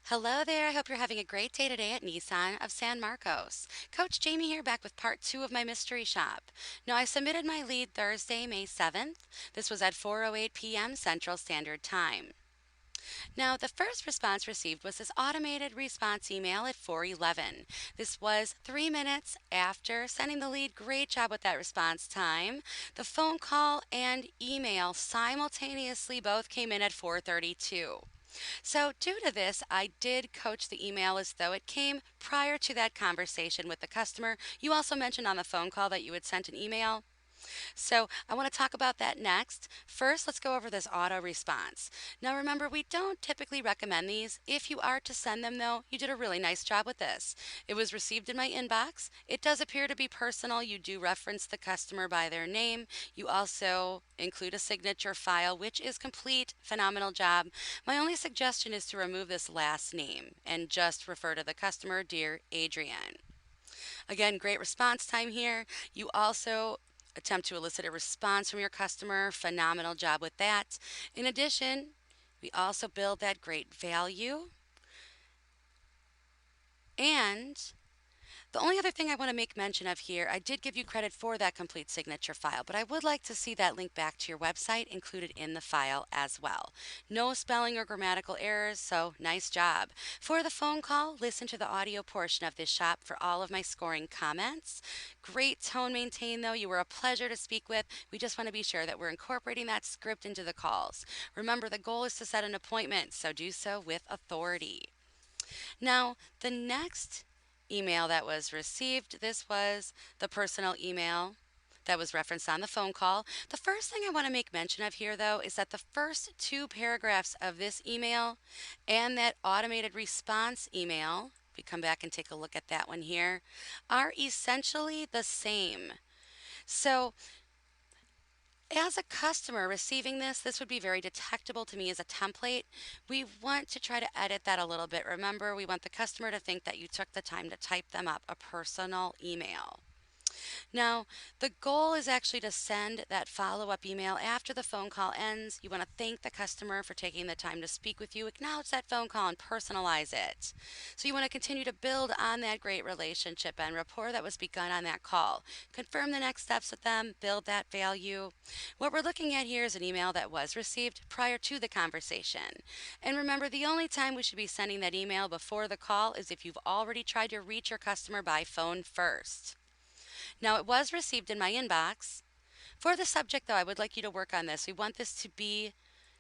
Hello there. I hope you're having a great day today at Nissan of San Marcos. Coach Jamie here, back with part two of my mystery shop. Now, I submitted my lead Thursday, May 7th. This was at 4:08 p.m. Central Standard Time. Now, the first response received was this automated response email at 4:11. This was 3 minutes after sending the lead. Great job with that response time. The phone call and email simultaneously both came in at 4:32. So, due to this, I did coach the email as though it came prior to that conversation with the customer. You also mentioned on the phone call that you had sent an email. So, I want to talk about that next. First, let's go over this auto response. Now, remember, we don't typically recommend these. If you are to send them, though, you did a really nice job with this. It was received in my inbox. It does appear to be personal. You do reference the customer by their name. You also include a signature file, which is complete. Phenomenal job. My only suggestion is to remove this last name and just refer to the customer, Dear Adrienne. Again, great response time here. You also attempt to elicit a response from your customer. Phenomenal job with that. In addition, we also build that great value. And the only other thing I want to make mention of here, I did give you credit for that complete signature file, but I would like to see that link back to your website included in the file as well. No spelling or grammatical errors, so nice job. For the phone call, listen to the audio portion of this shop for all of my scoring comments. Great tone maintained, though. You were a pleasure to speak with. We just want to be sure that we're incorporating that script into the calls. Remember, the goal is to set an appointment, so do so with authority. Now, the next email that was received, this was the personal email that was referenced on the phone call. The first thing I want to make mention of here, though, is that the first two paragraphs of this email and that automated response email, if we come back and take a look at that one here, are essentially the same. So, as a customer receiving this, this would be very detectable to me as a template. We want to try to edit that a little bit. Remember, we want the customer to think that you took the time to type them up a personal email. Now, the goal is actually to send that follow up email after the phone call ends. You want to thank the customer for taking the time to speak with you, acknowledge that phone call, and personalize it. So, you want to continue to build on that great relationship and rapport that was begun on that call. Confirm the next steps with them, build that value. What we're looking at here is an email that was received prior to the conversation. And remember, the only time we should be sending that email before the call is if you've already tried to reach your customer by phone first. Now, it was received in my inbox. For the subject, though, I would like you to work on this. We want this to be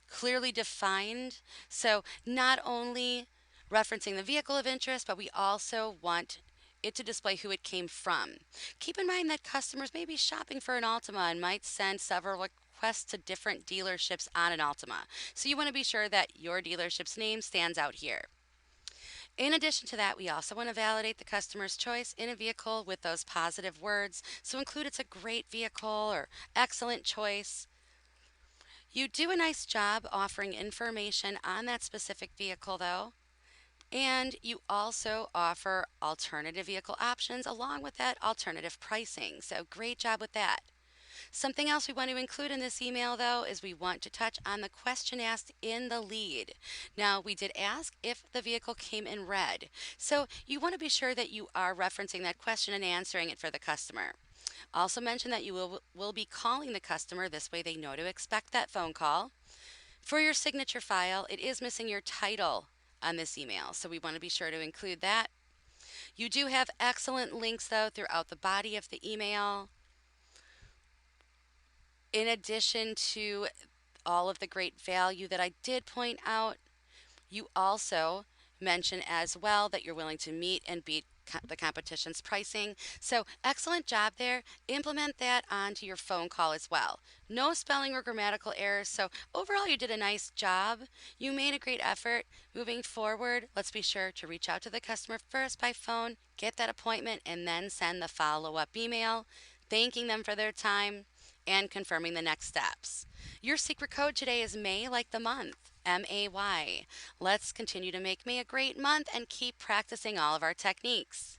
clearly defined. So, not only referencing the vehicle of interest, but we also want it to display who it came from. Keep in mind that customers may be shopping for an Altima and might send several requests to different dealerships on an Altima. So, you want to be sure that your dealership's name stands out here. In addition to that, we also want to validate the customer's choice in a vehicle with those positive words. So include it's a great vehicle or excellent choice. You do a nice job offering information on that specific vehicle, though. And you also offer alternative vehicle options along with that alternative pricing. So great job with that. Something else we want to include in this email, though, is we want to touch on the question asked in the lead. Now, we did ask if the vehicle came in red. So you want to be sure that you are referencing that question and answering it for the customer. Also mention that you will be calling the customer. This way they know to expect that phone call. For your signature file, it is missing your title on this email. So we want to be sure to include that. You do have excellent links, though, throughout the body of the email. In addition to all of the great value that I did point out, you also mention as well that you're willing to meet and beat the competition's pricing. So, excellent job there. Implement that onto your phone call as well. No spelling or grammatical errors. So, overall, you did a nice job. You made a great effort. Moving forward, let's be sure to reach out to the customer first by phone, get that appointment, and then send the follow up email, thanking them for their time and confirming the next steps. Your secret code today is May, like the month, MAY. Let's continue to make May a great month and keep practicing all of our techniques.